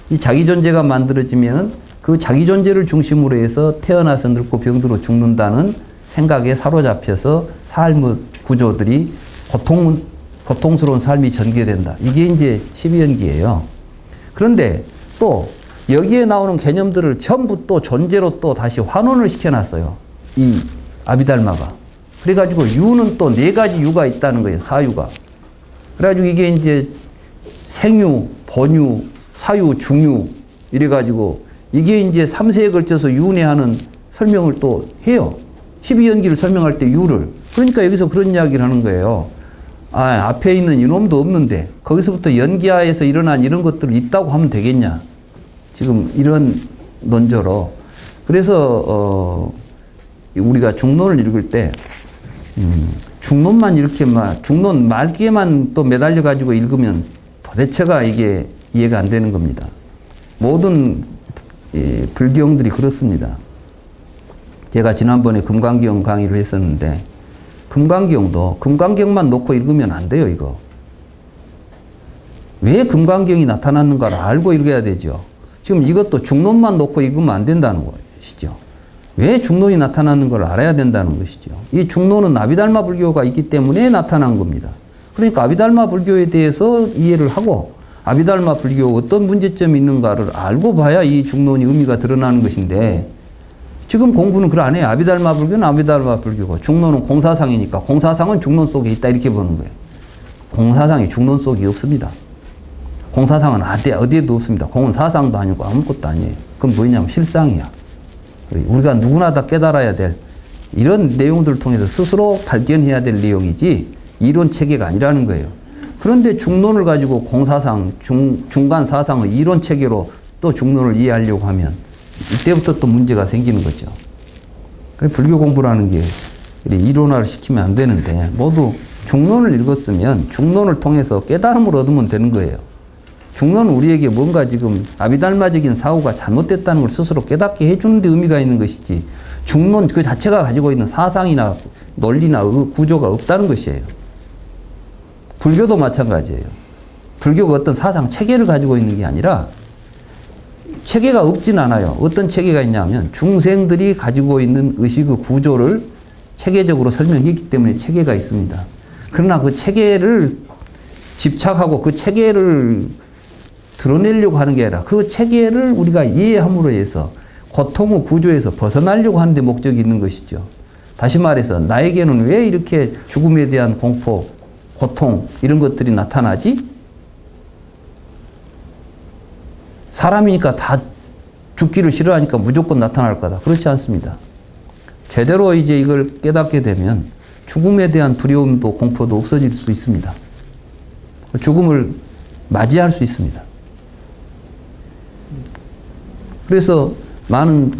A: 이 자기 존재가 만들어지면 그 자기 존재를 중심으로 해서 태어나서 늙고 병들어 죽는다는 생각에 사로잡혀서 삶의 구조들이 고통스러운 삶이 전개된다. 이게 이제 12연기예요. 그런데 또 여기에 나오는 개념들을 전부 또 존재로 또 다시 환원을 시켜놨어요. 이 아비달마가. 그래가지고 유는 또 4가지 유가 있다는 거예요. 사유가. 그래가지고 이게 이제 생유, 본유, 사유, 중유 이래가지고 이게 이제 3세에 걸쳐서 유내하는 설명을 또 해요. 12연기를 설명할 때 유를. 그러니까 여기서 그런 이야기를 하는 거예요. 앞에 있는 이놈도 없는데 거기서부터 연기하에서 일어난 이런 것들이 있다고 하면 되겠냐. 지금 이런 논조로. 그래서 우리가 중론을 읽을 때 중론만 이렇게 중론 말기에만 또 매달려 가지고 읽으면 도대체가 이게 이해가 안 되는 겁니다. 모든 불경들이 그렇습니다. 제가 지난번에 금강경 강의를 했었는데 금강경도 금강경만 놓고 읽으면 안 돼요. 이거. 왜 금강경이 나타났는가를 알고 읽어야 되죠. 지금 이것도 중론만 놓고 읽으면 안 된다는 것이죠. 왜 중론이 나타나는 걸 알아야 된다는 것이죠. 이 중론은 아비달마 불교가 있기 때문에 나타난 겁니다. 그러니까 아비달마 불교에 대해서 이해를 하고 아비달마 불교에 어떤 문제점이 있는가를 알고 봐야 이 중론이 의미가 드러나는 것인데 지금 공부는 그걸 안 해요. 아비달마 불교는 아비달마 불교고 중론은 공사상이니까 공사상은 중론 속에 있다 이렇게 보는 거예요. 공사상이 중론 속에 없습니다. 공사상은 어디에도 없습니다. 공은 사상도 아니고 아무것도 아니에요. 그건 뭐냐면 실상이야. 우리가 누구나 다 깨달아야 될 이런 내용들을 통해서 스스로 발견해야 될 내용이지 이론 체계가 아니라는 거예요. 그런데 중론을 가지고 공사상, 중간 사상의 이론 체계로 또 중론을 이해하려고 하면 이때부터 또 문제가 생기는 거죠. 불교 공부라는 게 이론화를 시키면 안 되는데 모두 중론을 읽었으면 중론을 통해서 깨달음을 얻으면 되는 거예요. 중론은 우리에게 뭔가 지금 아비달마적인 사고가 잘못됐다는 걸 스스로 깨닫게 해주는 데 의미가 있는 것이지 중론 그 자체가 가지고 있는 사상이나 논리나 구조가 없다는 것이에요. 불교도 마찬가지예요. 불교가 어떤 사상 체계를 가지고 있는 게 아니라 체계가 없진 않아요. 어떤 체계가 있냐면 중생들이 가지고 있는 의식의 구조를 체계적으로 설명했기 때문에 체계가 있습니다. 그러나 그 체계를 집착하고 그 체계를 드러내려고 하는 게 아니라 그 체계를 우리가 이해함으로 해서 고통의 구조에서 벗어나려고 하는 데 목적이 있는 것이죠. 다시 말해서 나에게는 왜 이렇게 죽음에 대한 공포, 고통 이런 것들이 나타나지? 사람이니까 다 죽기를 싫어하니까 무조건 나타날 거다. 그렇지 않습니다. 제대로 이제 이걸 깨닫게 되면 죽음에 대한 두려움도 공포도 없어질 수 있습니다. 죽음을 맞이할 수 있습니다. 그래서 많은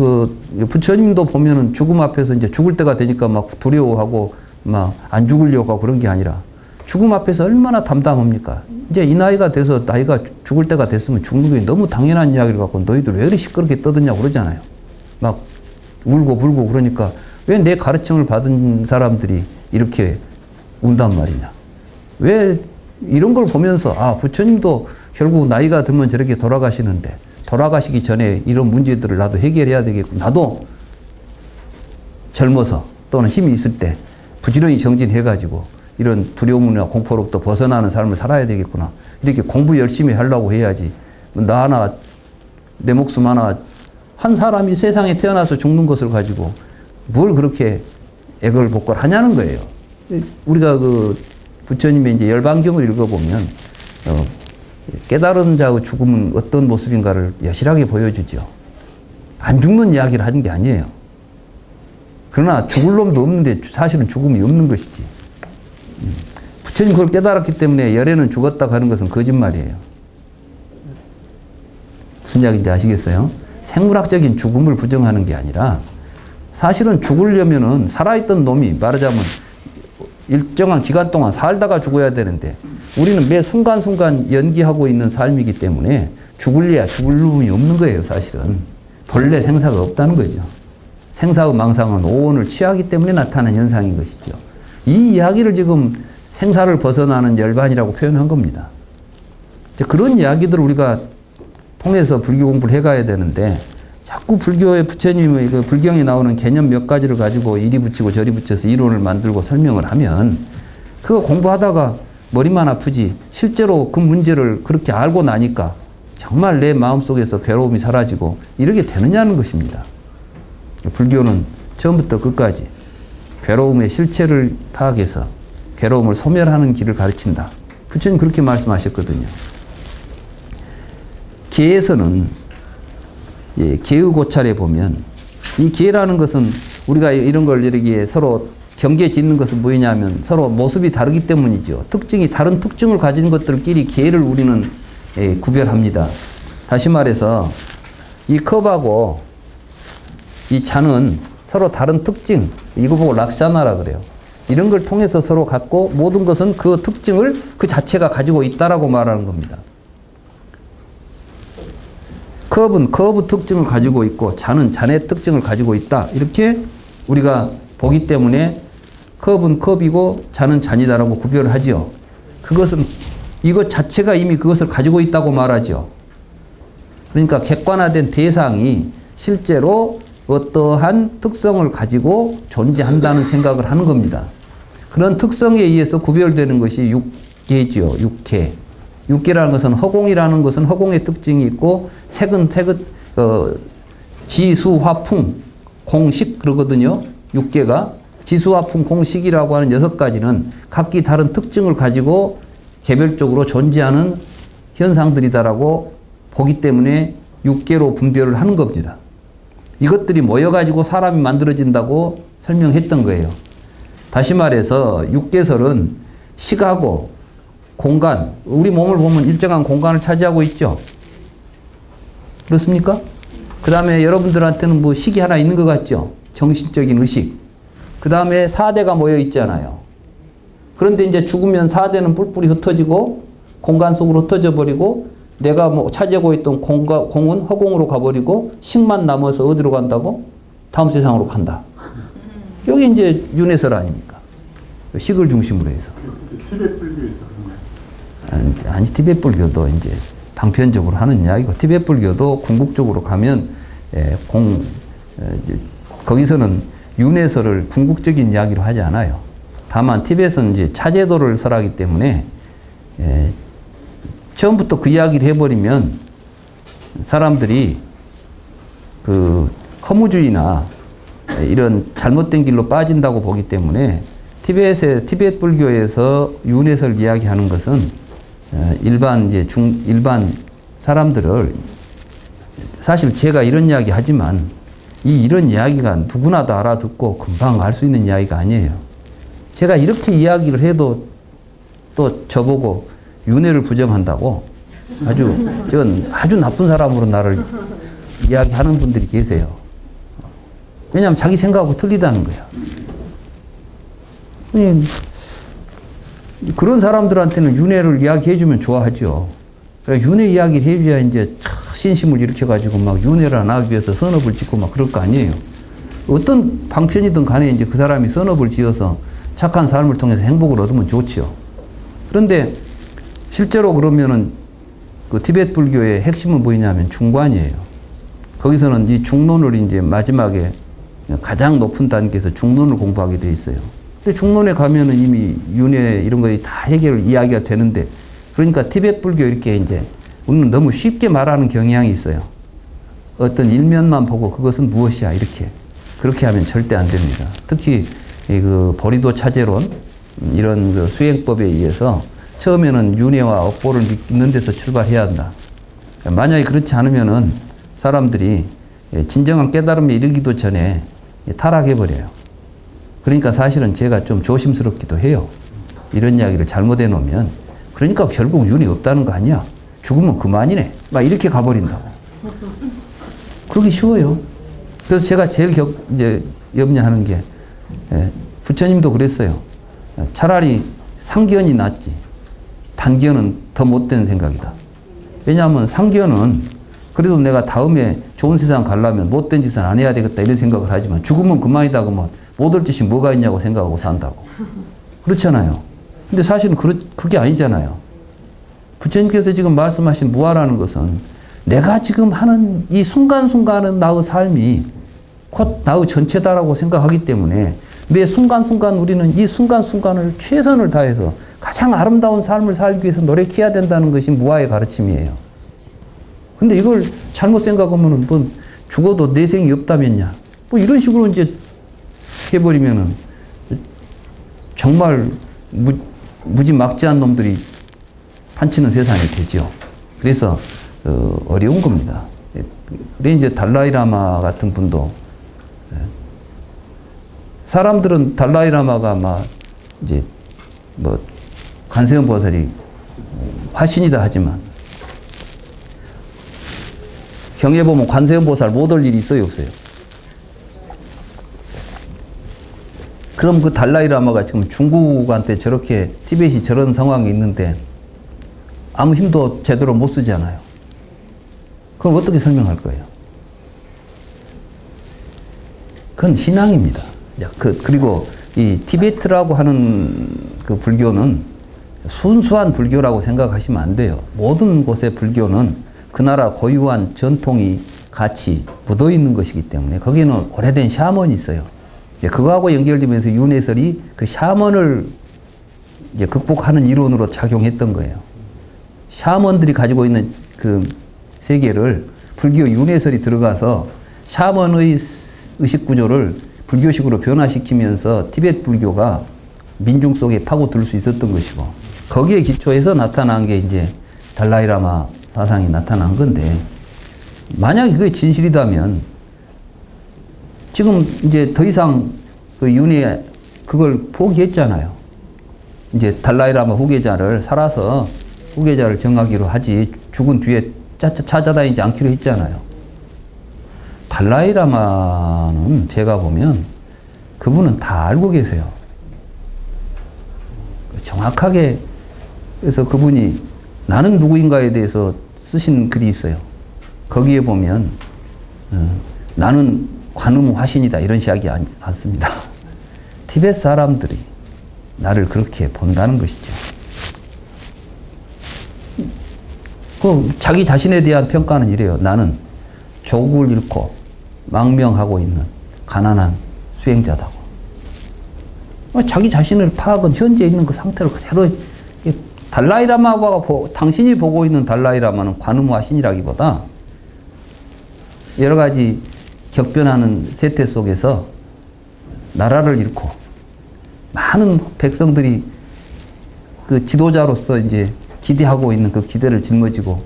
A: 부처님도 보면은 죽음 앞에서 이제 죽을 때가 되니까 막 두려워하고 막 안 죽으려고 하고 그런 게 아니라 죽음 앞에서 얼마나 담담합니까? 이제 이 나이가 돼서 나이가 죽을 때가 됐으면 죽는 게 너무 당연한 이야기를 갖고 너희들 왜 이렇게 시끄럽게 떠드냐고 그러잖아요. 막 울고 불고 그러니까 왜 내 가르침을 받은 사람들이 이렇게 운단 말이냐. 왜 이런 걸 보면서 아 부처님도 결국 나이가 들면 저렇게 돌아가시는데 돌아가시기 전에 이런 문제들을 나도 해결해야 되겠고 나도 젊어서 또는 힘이 있을 때 부지런히 정진해가지고 이런 두려움이나 공포로부터 벗어나는 삶을 살아야 되겠구나. 이렇게 공부 열심히 하려고 해야지. 나 하나, 내 목숨 하나, 한 사람이 세상에 태어나서 죽는 것을 가지고 뭘 그렇게 애걸복걸 하냐는 거예요. 우리가 부처님의 이제 열반경을 읽어보면, 깨달은 자의 죽음은 어떤 모습인가를 여실하게 보여주죠. 안 죽는 이야기를 하는 게 아니에요. 그러나 죽을 놈도 없는데 사실은 죽음이 없는 것이지. 부처님 그걸 깨달았기 때문에 열애는 죽었다고 하는 것은 거짓말이에요. 무슨 이야기인지 아시겠어요? 생물학적인 죽음을 부정하는 게 아니라 사실은 죽으려면은 살아있던 놈이 말하자면 일정한 기간 동안 살다가 죽어야 되는데 우리는 매 순간순간 연기하고 있는 삶이기 때문에 죽을래야 죽을 놈이 없는 거예요, 사실은. 본래 생사가 없다는 거죠. 생사의 망상은 오온을 취하기 때문에 나타나는 현상인 것이죠. 이 이야기를 지금 생사를 벗어나는 열반이라고 표현한 겁니다. 그런 이야기들을 우리가 통해서 불교 공부를 해가야 되는데 자꾸 불교의 부처님의 그 불경에 나오는 개념 몇 가지를 가지고 이리 붙이고 저리 붙여서 이론을 만들고 설명을 하면 그거 공부하다가 머리만 아프지 실제로 그 문제를 그렇게 알고 나니까 정말 내 마음속에서 괴로움이 사라지고 이렇게 되느냐는 것입니다. 불교는 처음부터 끝까지 괴로움의 실체를 파악해서 괴로움을 소멸하는 길을 가르친다. 부처님 그렇게 말씀하셨거든요. 계에서는 계의고찰에 보면 이 계라는 것은 우리가 이런 걸 이렇게 서로 경계 짓는 것은 뭐냐면 서로 모습이 다르기 때문이죠. 특징이 다른 특징을 가진 것들끼리 계를 우리는 구별합니다. 다시 말해서 이 컵하고 이 잔은 서로 다른 특징, 이거 보고 락샤나라 그래요. 이런 걸 통해서 서로 갖고 모든 것은 그 특징을 그 자체가 가지고 있다라고 말하는 겁니다. 컵은 컵의 특징을 가지고 있고 잔은 잔의 특징을 가지고 있다. 이렇게 우리가 보기 때문에 컵은 컵이고 잔은 잔이다라고 구별을 하죠. 그것은 이것 자체가 이미 그것을 가지고 있다고 말하죠. 그러니까 객관화된 대상이 실제로 어떠한 특성을 가지고 존재한다는 생각을 하는 겁니다. 그런 특성에 의해서 구별되는 것이 육계지요. 육계. 육계라는 것은 허공이라는 것은 허공의 특징이 있고 색은 지수, 화풍 공식 그러거든요. 6개가. 지수화풍 공식이라고 하는 6가지는 각기 다른 특징을 가지고 개별적으로 존재하는 현상들이다라고 보기 때문에 6개로 분별을 하는 겁니다. 이것들이 모여가지고 사람이 만들어진다고 설명했던 거예요. 다시 말해서 육개설은 시가고 공간, 우리 몸을 보면 일정한 공간을 차지하고 있죠. 그렇습니까? 그 다음에 여러분들한테는 뭐 식이 하나 있는 것 같죠? 정신적인 의식. 그 다음에 4대가 모여 있잖아요. 그런데 이제 죽으면 4대는 뿔뿔이 흩어지고 공간 속으로 흩어져 버리고 내가 뭐 차지하고 있던 공은 허공으로 가버리고 식만 남아서 어디로 간다고? 다음 세상으로 간다. 여기 이제 윤회설 아닙니까? 식을 중심으로 해서.
B: 티베트 불교에서 그런 거예요?
A: 아니, 티베트 불교도 이제 방편적으로 하는 이야기고, 티베트 불교도 궁극적으로 가면, 거기서는 윤회설을 궁극적인 이야기로 하지 않아요. 다만, 티베트는 이제 차제도를 설하기 때문에, 처음부터 그 이야기를 해버리면 사람들이 그 허무주의나 이런 잘못된 길로 빠진다고 보기 때문에 티베트 불교에서 윤회설 이야기하는 것은 일반 사람들을 사실 제가 이런 이야기 하지만 이런 이야기가 누구나 다 알아듣고 금방 알 수 있는 이야기가 아니에요. 제가 이렇게 이야기를 해도 또 저보고 윤회를 부정한다고 아주 나쁜 사람으로 나를 이야기하는 분들이 계세요. 왜냐하면 자기 생각하고 틀리다는 거야. 그런 사람들한테는 윤회를 이야기해주면 좋아하죠. 그러니까 윤회 이야기를 해줘야 이제 신심을 일으켜가지고 막 윤회를 안 하기 위해서 선업을 짓고 막 그럴 거 아니에요. 어떤 방편이든 간에 이제 그 사람이 선업을 지어서 착한 삶을 통해서 행복을 얻으면 좋지요. 그런데 실제로 그러면은 그 티베트 불교의 핵심은 뭐냐면 중관이에요. 거기서는 이 중론을 이제 마지막에 가장 높은 단계에서 중론을 공부하게 돼 있어요. 근데 중론에 가면은 이미 윤회 이런 것이 다 이야기가 되는데, 그러니까 티베트 불교 이렇게 이제 우리는 너무 쉽게 말하는 경향이 있어요. 어떤 일면만 보고 그것은 무엇이야 이렇게. 그렇게 하면 절대 안 됩니다. 특히 그 보리도 차제론 이런 그 수행법에 의해서 처음에는 윤회와 업보를 믿는 데서 출발해야 한다. 만약에 그렇지 않으면은 사람들이 진정한 깨달음에 이르기도 전에 타락해버려요. 그러니까 사실은 제가 좀 조심스럽기도 해요. 이런 이야기를 잘못해 놓으면. 그러니까 결국 윤회 없다는 거 아니야. 죽으면 그만이네. 막 이렇게 가버린다고. 그러기 쉬워요. 그래서 제가 제일 이제 염려하는 게, 부처님도 그랬어요. 차라리 상견이 낫지. 단견은 더 못된 생각이다. 왜냐하면 상견은 그래도 내가 다음에 좋은 세상 가려면 못된 짓은 안 해야 되겠다 이런 생각을 하지만 죽으면 그만이다 그러면 못할 짓이 뭐가 있냐고 생각하고 산다고. 그렇잖아요. 근데 사실은 그게 아니잖아요. 부처님께서 지금 말씀하신 무아라는 것은 내가 지금 하는 이 순간순간은 나의 삶이 곧 나의 전체다라고 생각하기 때문에 매 순간순간 우리는 이 순간순간을 최선을 다해서 가장 아름다운 삶을 살기 위해서 노력해야 된다는 것이 무아의 가르침이에요. 근데 이걸 잘못 생각하면은 뭐 죽어도 내생이 없다면야. 뭐 이런 식으로 이제 해버리면은 정말 무지막지한 놈들이 판치는 세상이 되죠. 그래서 어려운 겁니다. 그래 이제 달라이라마 같은 분도 사람들은 달라이라마가 막 이제 뭐 관세음 보살이 화신이다 하지만 경에 보면 관세음 보살 못 올 일이 있어요, 없어요? 그럼 그 달라이라마가 지금 중국한테 저렇게 티벳이 저런 상황이 있는데 아무 힘도 제대로 못 쓰잖아요. 그럼 어떻게 설명할 거예요? 그건 신앙입니다. 그리고 이 티베트라고 하는 그 불교는 순수한 불교라고 생각하시면 안 돼요. 모든 곳의 불교는 그 나라 고유한 전통이 같이 묻어 있는 것이기 때문에 거기는 오래된 샤먼이 있어요. 그거하고 연결되면서 윤회설이 그 샤먼을 이제 극복하는 이론으로 작용했던 거예요. 샤먼들이 가지고 있는 그 세계를 불교 윤회설이 들어가서 샤먼의 의식 구조를 불교식으로 변화시키면서 티베트 불교가 민중 속에 파고들 수 있었던 것이고, 거기에 기초해서 나타난 게 이제 달라이라마 사상이 나타난 건데, 만약에 그게 진실이라면 지금 이제 더 이상 그 윤회 그걸 포기했잖아요. 이제 달라이라마 후계자를 살아서 후계자를 정하기로 하지 죽은 뒤에 찾아다니지 않기로 했잖아요. 달라이라마는 제가 보면 그분은 다 알고 계세요. 정확하게. 그래서 그분이 나는 누구인가에 대해서 쓰신 글이 있어요. 거기에 보면 나는 관음 화신이다 이런 이야기 않습니다. 티베트 사람들이 나를 그렇게 본다는 것이죠. 자기 자신에 대한 평가는 이래요. 나는 조국을 잃고 망명하고 있는 가난한 수행자다고. 자기 자신을 파악은 현재 있는 그 상태를 그대로, 달라이라마가 당신이 보고 있는 달라이라마는 관음화신이라기보다 여러 가지 격변하는 세태 속에서 나라를 잃고 많은 백성들이 그 지도자로서 이제 기대하고 있는 그 기대를 짊어지고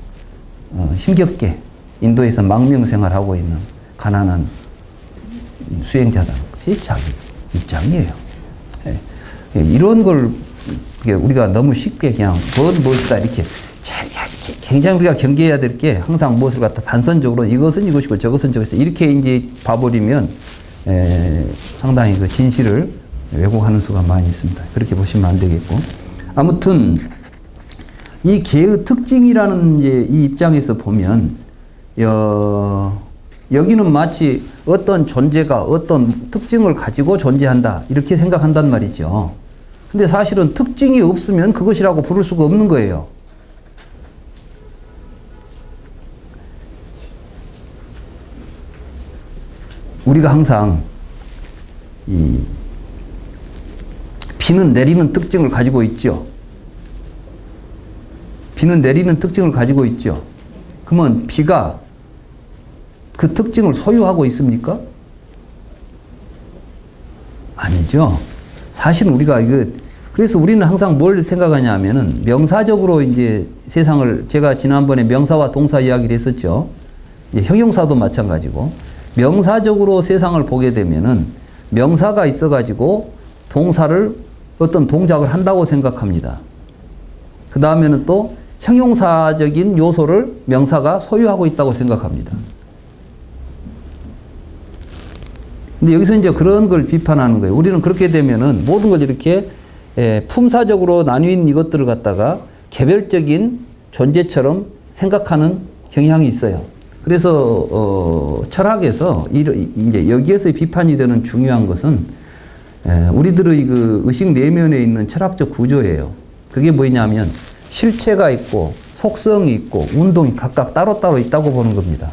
A: 힘겹게 인도에서 망명 생활하고 있는 가난한 수행자다. 그것이 자기 입장이에요. 이런 걸 우리가 너무 쉽게 그냥 무엇이다 이렇게 굉장히 우리가 경계해야 될 게 항상 무엇을 갖다 단선적으로 이것은 이것이고 저것은 저것이 이렇게 이제 봐버리면 상당히 그 진실을 왜곡하는 수가 많이 있습니다. 그렇게 보시면 안 되겠고, 아무튼 이 개의 특징이라는 이제 이 입장에서 보면 여기는 마치 어떤 존재가 어떤 특징을 가지고 존재한다 이렇게 생각한단 말이죠. 근데 사실은 특징이 없으면 그것이라고 부를 수가 없는 거예요. 우리가 항상 이 비는 내리는 특징을 가지고 있죠. 비는 내리는 특징을 가지고 있죠. 그러면 비가 그 특징을 소유하고 있습니까? 아니죠. 사실은 우리가 그래서 우리는 항상 뭘 생각하냐 하면은 명사적으로 이제 세상을, 제가 지난번에 명사와 동사 이야기를 했었죠. 이제 형용사도 마찬가지고, 명사적으로 세상을 보게 되면은 명사가 있어가지고 동사를 어떤 동작을 한다고 생각합니다. 그 다음에는 또 형용사적인 요소를 명사가 소유하고 있다고 생각합니다. 근데 여기서 이제 그런 걸 비판하는 거예요. 우리는 그렇게 되면은 모든 걸 이렇게 품사적으로 나뉜 이것들을 갖다가 개별적인 존재처럼 생각하는 경향이 있어요. 그래서 철학에서 이제 여기에서 비판이 되는 중요한 것은 우리들의 그 의식 내면에 있는 철학적 구조예요. 그게 뭐냐면 실체가 있고 속성이 있고 운동이 각각 따로따로 있다고 보는 겁니다.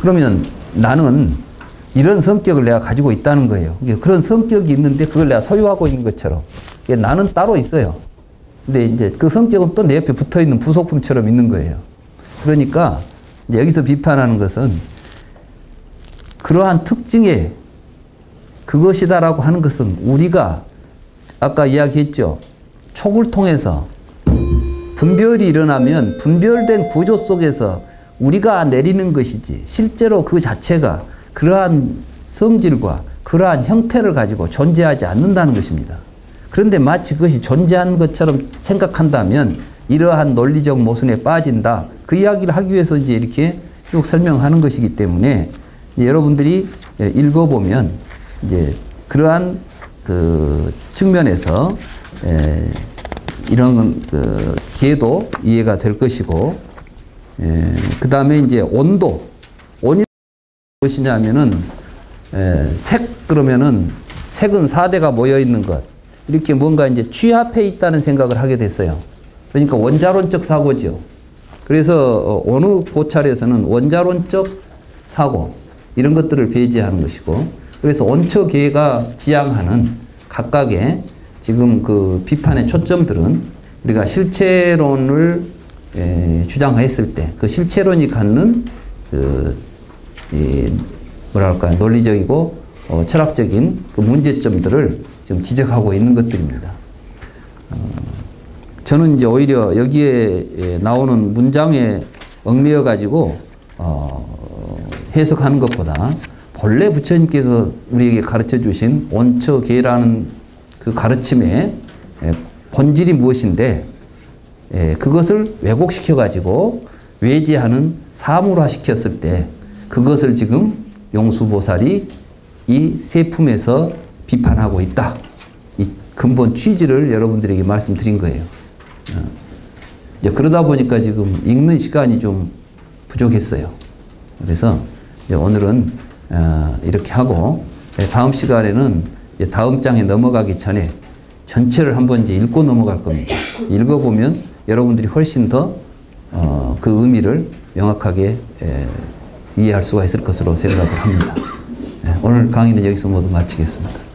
A: 그러면 나는 이런 성격을 내가 가지고 있다는 거예요. 그런 성격이 있는데 그걸 내가 소유하고 있는 것처럼 나는 따로 있어요. 근데 이제 그 성격은 또 내 옆에 붙어 있는 부속품처럼 있는 거예요. 그러니까 이제 여기서 비판하는 것은 그러한 특징에 그것이다라고 하는 것은 우리가 아까 이야기했죠. 촉을 통해서 분별이 일어나면 분별된 구조 속에서 우리가 내리는 것이지 실제로 그 자체가 그러한 성질과 그러한 형태를 가지고 존재하지 않는다는 것입니다. 그런데 마치 그것이 존재한 것처럼 생각한다면 이러한 논리적 모순에 빠진다. 그 이야기를 하기 위해서 이제 이렇게 쭉 설명하는 것이기 때문에 여러분들이 읽어보면 이제 그러한 그 측면에서 이런 그 기회도 이해가 될 것이고, 그 다음에 이제 온도. 온이 무엇이냐면은 색, 그러면은 색은 4대가 모여 있는 것. 이렇게 뭔가 이제 취합해 있다는 생각을 하게 됐어요. 그러니까 원자론적 사고죠. 그래서 어느 고찰에서는 원자론적 사고 이런 것들을 배제하는 것이고, 그래서 원처계가 지향하는 각각의 지금 그 비판의 초점들은 우리가 실체론을 주장했을 때 그 실체론이 갖는 뭐랄까 논리적이고 철학적인 그 문제점들을 좀 지적하고 있는 것들입니다. 저는 이제 오히려 여기에 나오는 문장에 얽매여 가지고 해석하는 것보다 본래 부처님께서 우리에게 가르쳐 주신 원처계라는 그 가르침의 본질이 무엇인데 그것을 왜곡시켜 가지고 외제하는 사물화 시켰을 때 그것을 지금 용수보살이 이 세품에서 비판하고 있다. 이 근본 취지를 여러분들에게 말씀드린 거예요. 이제 그러다 보니까 지금 읽는 시간이 좀 부족했어요. 그래서 이제 오늘은 이렇게 하고 다음 시간에는 이제 다음 장에 넘어가기 전에 전체를 한번 이제 읽고 넘어갈 겁니다. 읽어보면 여러분들이 훨씬 더 그 의미를 명확하게 이해할 수가 있을 것으로 생각을 합니다. 오늘 강의는 여기서 모두 마치겠습니다.